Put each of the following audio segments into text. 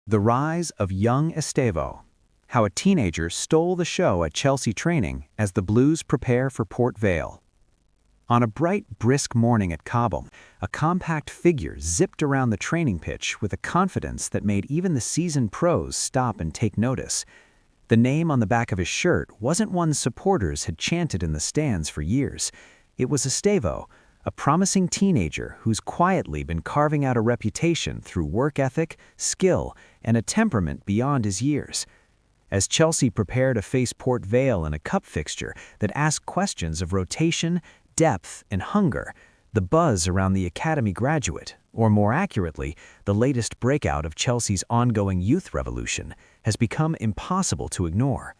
The rise of young Estevo. How a teenager stole the show at Chelsea training as the Blues prepare for Port Vale. On a bright, brisk morning at Cobham, a compact figure zipped around the training pitch with a confidence that made even the seasoned pros stop and take notice. The name on the back of his shirt wasn't one supporters had chanted in the stands for years. It was Estevo, a promising teenager who's quietly been carving out a reputation through work ethic, skill, and a temperament beyond his years. As Chelsea prepare to face Port Vale in a cup fixture that asked questions of rotation, depth, and hunger, the buzz around the academy graduate, or more accurately, the latest breakout of Chelsea's ongoing youth revolution, has become impossible to ignore.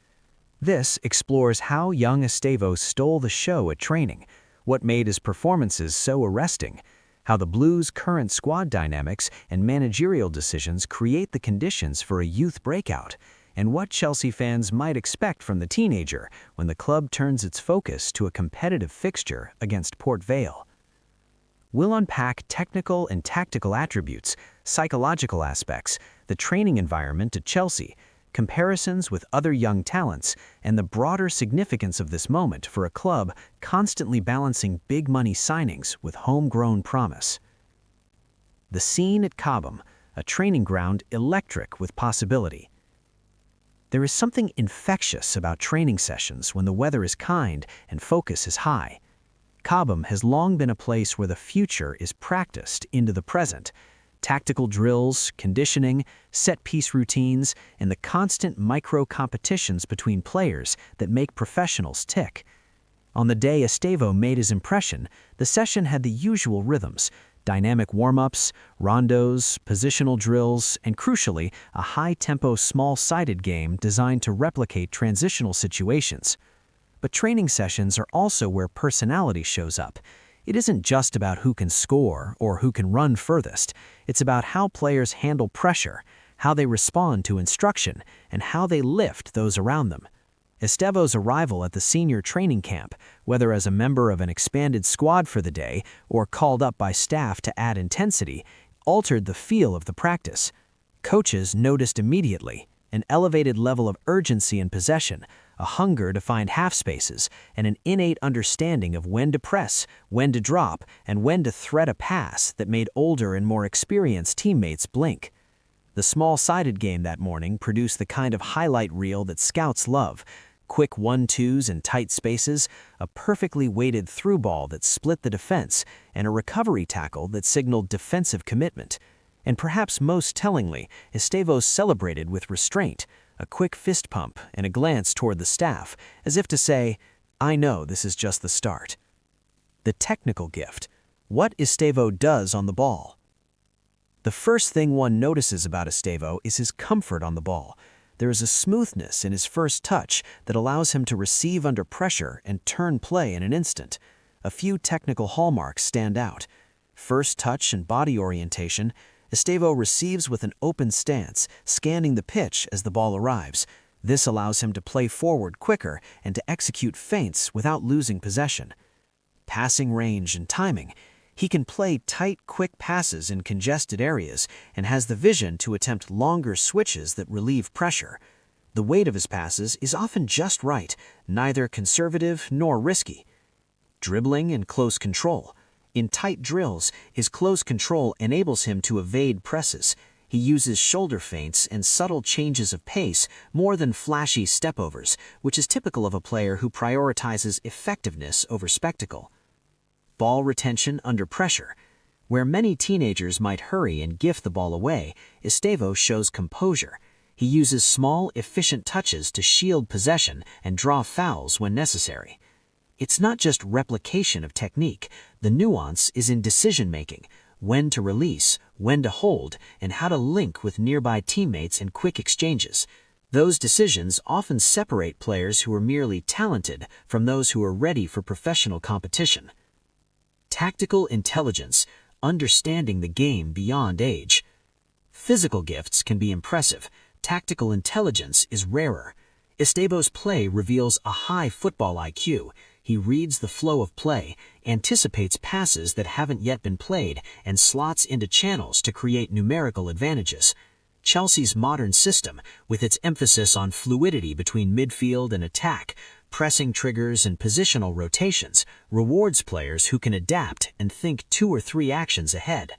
This explores how young Estevo stole the show at training, what made his performances so arresting, how the Blues' current squad dynamics and managerial decisions create the conditions for a youth breakout, and what Chelsea fans might expect from the teenager when the club turns its focus to a competitive fixture against Port Vale. We'll unpack technical and tactical attributes, psychological aspects, the training environment at Chelsea, comparisons with other young talents, and the broader significance of this moment for a club constantly balancing big-money signings with homegrown promise. The scene at Cobham, a training ground electric with possibility. There is something infectious about training sessions when the weather is kind and focus is high. Cobham has long been a place where the future is practiced into the present. Tactical drills, conditioning, set-piece routines, and the constant micro-competitions between players that make professionals tick. On the day Estevo made his impression, the session had the usual rhythms: dynamic warm-ups, rondos, positional drills, and crucially, a high-tempo, small-sided game designed to replicate transitional situations. But training sessions are also where personality shows up. It isn't just about who can score or who can run furthest. It's about how players handle pressure, how they respond to instruction, and how they lift those around them. Estevo's arrival at the senior training camp, whether as a member of an expanded squad for the day or called up by staff to add intensity, altered the feel of the practice. Coaches noticed immediately an elevated level of urgency in possession, a hunger to find half spaces, and an innate understanding of when to press, when to drop, and when to thread a pass that made older and more experienced teammates blink. The small-sided game that morning produced the kind of highlight reel that scouts love: quick 1-2s in tight spaces, a perfectly weighted through ball that split the defense, and a recovery tackle that signaled defensive commitment. And perhaps most tellingly, Estevo celebrated with restraint, a quick fist pump and a glance toward the staff, as if to say, "I know this is just the start." The technical gift: what Estevo does on the ball. The first thing one notices about Estevo is his comfort on the ball. There is a smoothness in his first touch that allows him to receive under pressure and turn play in an instant. A few technical hallmarks stand out. First touch and body orientation. Estevo receives with an open stance, scanning the pitch as the ball arrives. This allows him to play forward quicker and to execute feints without losing possession. Passing range and timing. He can play tight, quick passes in congested areas and has the vision to attempt longer switches that relieve pressure. The weight of his passes is often just right, neither conservative nor risky. Dribbling and close control. In tight drills, his close control enables him to evade presses. He uses shoulder feints and subtle changes of pace more than flashy stepovers, which is typical of a player who prioritizes effectiveness over spectacle. Ball retention under pressure. Where many teenagers might hurry and gift the ball away, Estevo shows composure. He uses small, efficient touches to shield possession and draw fouls when necessary. It's not just replication of technique. The nuance is in decision-making: when to release, when to hold, and how to link with nearby teammates in quick exchanges. Those decisions often separate players who are merely talented from those who are ready for professional competition. Tactical intelligence, understanding the game beyond age. Physical gifts can be impressive. Tactical intelligence is rarer. Estevo's play reveals a high football IQ. He reads the flow of play, anticipates passes that haven't yet been played, and slots into channels to create numerical advantages. Chelsea's modern system, with its emphasis on fluidity between midfield and attack, pressing triggers and positional rotations, rewards players who can adapt and think 2 or 3 actions ahead.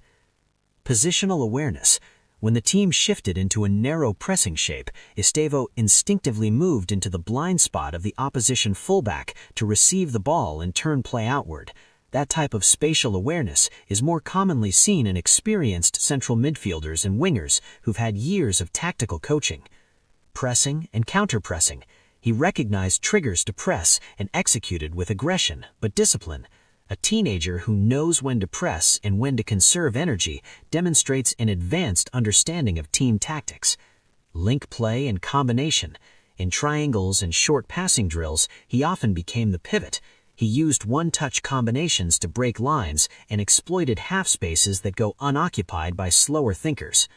Positional awareness. When the team shifted into a narrow pressing shape, Estevo instinctively moved into the blind spot of the opposition fullback to receive the ball and turn play outward. That type of spatial awareness is more commonly seen in experienced central midfielders and wingers who've had years of tactical coaching. Pressing and counter-pressing. He recognized triggers to press and executed with aggression but discipline. A teenager who knows when to press and when to conserve energy demonstrates an advanced understanding of team tactics. Link play and combination. In triangles and short passing drills, he often became the pivot. He used one-touch combinations to break lines and exploited half spaces that go unoccupied by slower thinkers.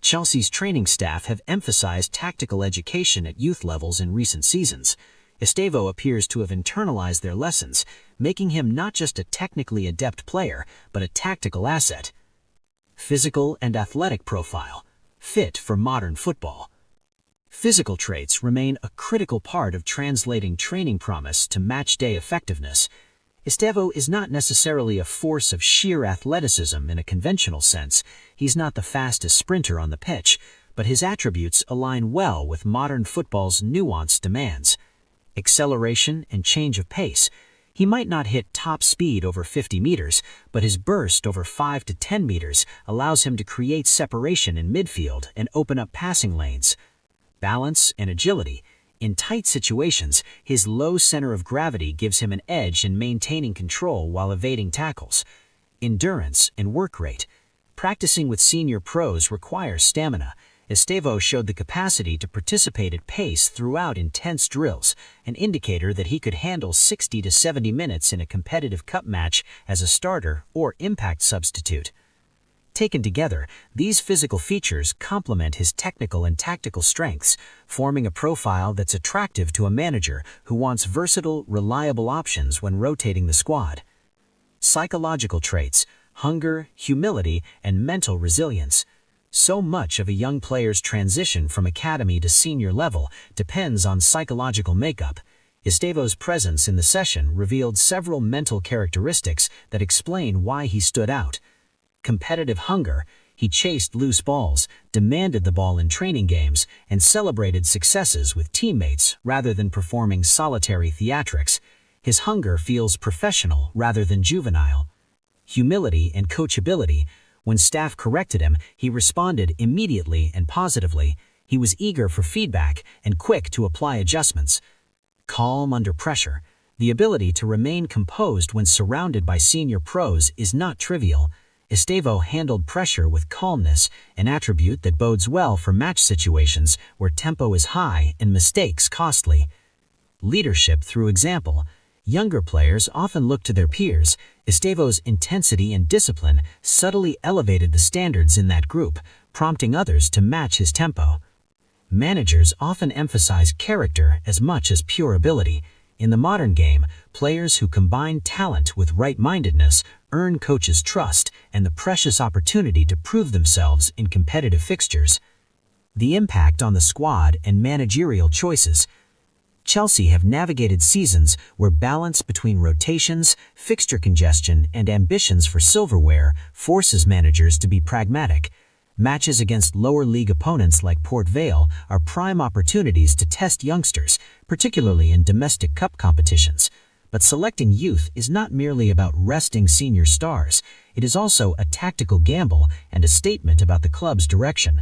Chelsea's training staff have emphasized tactical education at youth levels in recent seasons. Estevo appears to have internalized their lessons, making him not just a technically adept player, but a tactical asset. Physical and athletic profile. Fit for modern football. Physical traits remain a critical part of translating training promise to match-day effectiveness. Estevo is not necessarily a force of sheer athleticism in a conventional sense. He's not the fastest sprinter on the pitch, but his attributes align well with modern football's nuanced demands. Acceleration and change of pace. He might not hit top speed over 50 meters, but his burst over 5 to 10 meters allows him to create separation in midfield and open up passing lanes. Balance and agility. In tight situations, his low center of gravity gives him an edge in maintaining control while evading tackles. Endurance and work rate. Practicing with senior pros requires stamina. Estevo showed the capacity to participate at pace throughout intense drills, an indicator that he could handle 60 to 70 minutes in a competitive cup match as a starter or impact substitute. Taken together, these physical features complement his technical and tactical strengths, forming a profile that's attractive to a manager who wants versatile, reliable options when rotating the squad. Psychological traits, hunger, humility, and mental resilience. So much of a young player's transition from academy to senior level depends on psychological makeup. Estevo's presence in the session revealed several mental characteristics that explain why he stood out. Competitive hunger. He chased loose balls, demanded the ball in training games, and celebrated successes with teammates rather than performing solitary theatrics. His hunger feels professional rather than juvenile. Humility and coachability. When staff corrected him, he responded immediately and positively. He was eager for feedback and quick to apply adjustments. Calm under pressure. The ability to remain composed when surrounded by senior pros is not trivial. Estevo handled pressure with calmness, an attribute that bodes well for match situations where tempo is high and mistakes costly. Leadership through example. Younger players often look to their peers. Estevo's intensity and discipline subtly elevated the standards in that group, prompting others to match his tempo. Managers often emphasize character as much as pure ability. In the modern game, players who combine talent with right-mindedness earn coaches' trust and the precious opportunity to prove themselves in competitive fixtures. The impact on the squad and managerial choices. Chelsea have navigated seasons where balance between rotations, fixture congestion, and ambitions for silverware forces managers to be pragmatic. Matches against lower league opponents like Port Vale are prime opportunities to test youngsters, particularly in domestic cup competitions. But selecting youth is not merely about resting senior stars. It is also a tactical gamble and a statement about the club's direction.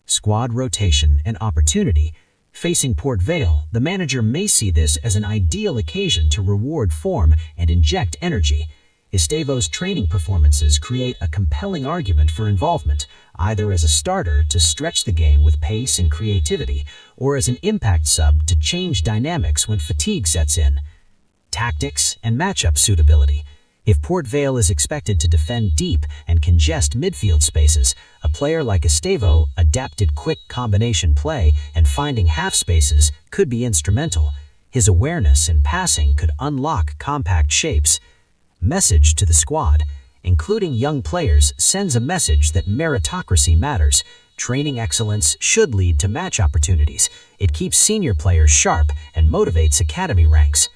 Squad rotation and opportunity. Facing Port Vale, the manager may see this as an ideal occasion to reward form and inject energy. Estevo's training performances create a compelling argument for involvement, either as a starter to stretch the game with pace and creativity, or as an impact sub to change dynamics when fatigue sets in. Tactics and matchup suitability. If Port Vale is expected to defend deep and congest midfield spaces, a player like Estevo adapted quick combination play and finding half spaces could be instrumental. His awareness in passing could unlock compact shapes. Message to the squad. Including young players sends a message that meritocracy matters. training excellence should lead to match opportunities. It keeps senior players sharp and motivates academy ranks.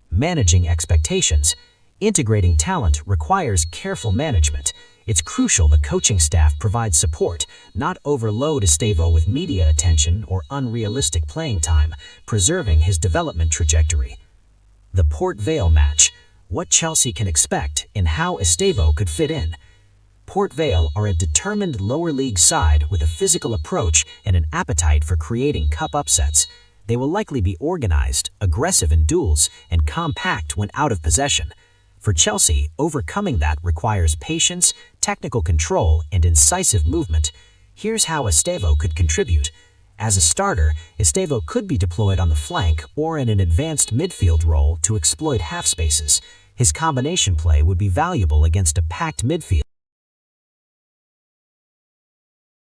Managing expectations. Integrating talent requires careful management. It's crucial the coaching staff provides support, not overload Estevo with media attention or unrealistic playing time, preserving his development trajectory. The Port Vale match. What Chelsea can expect and how Estevo could fit in. Port Vale are a determined lower league side with a physical approach and an appetite for creating cup upsets. They will likely be organized, aggressive in duels, and compact when out of possession. For Chelsea, overcoming that requires patience, technical control, and incisive movement. Here's how Estevo could contribute. As a starter, Estevo could be deployed on the flank or in an advanced midfield role to exploit half spaces. His combination play would be valuable against a packed midfield.